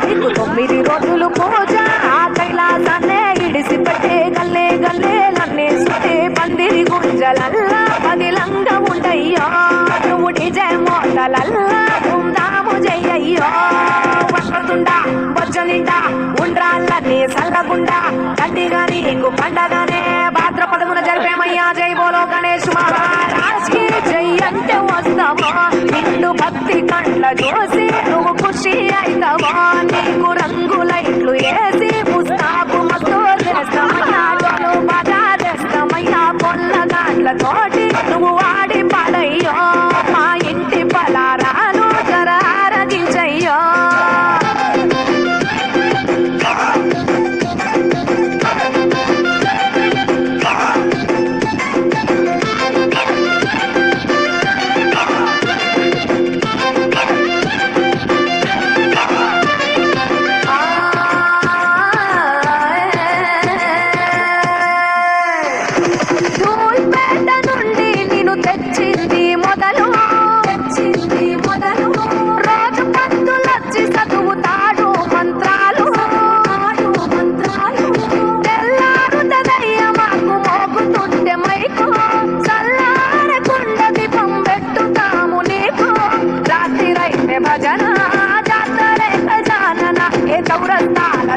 నీకు 9 రోజులు పూజ ఆ కైలాసాన్నే ఇడిసిపెట్టే గల్లే గల్లేలన్నీ సుటే పందిరి గుంజలల్లా పదిలంగా ఉండయ్యో నువ్వు డిజే మోతలల్లా ధూమ్ధాము చెయ్యయ్యో వక్రతుండా బొజ్జ నిండా ఉండ్రాళ్ళని సల్లగుండా గట్టిగా నీకు పండగనే భాద్రపదమున జరిపేమయ్యా జై బోలో గణేష్ మహారాజ్ కి జై అంటే వస్తావా నిన్ను భక్తి కండ్ల చూసి నువ్వు ఖుషి అవుతావా నీకు రంగు లైట్లు వేసి పుస్తాపు మస్తు చేస్తామయ్యా డోలు బాగా చేస్తామయ్యా పొల్లగాండ్లతోటి నువ్వు వాడి పడయ్యో మా ఇంటి పలారాలు జర ఆరగించయ్యో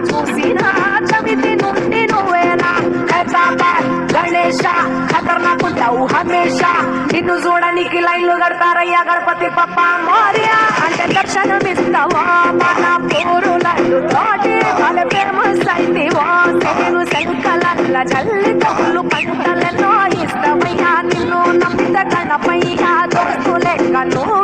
చూసిన చవితి నుండి నువ్వేనా గణేష ఖతర్నాకుంటావు హమేషా నిన్ను చూడడానికి లైన్లు కడతారయ్యా గణపతి పప్ప మోరియా అంటే దర్శనమిస్తావా మన పూరు లడ్డు తోటి వాళ్ళ ఫేమస్ అయిందివో నేను శంకలల్ల జల్లి తప్పులు పంటలెన్నో ఇస్తావయ్యా నిన్ను నమ్మిత గణపయ్యా దోస్తు లెక్క నువ్వు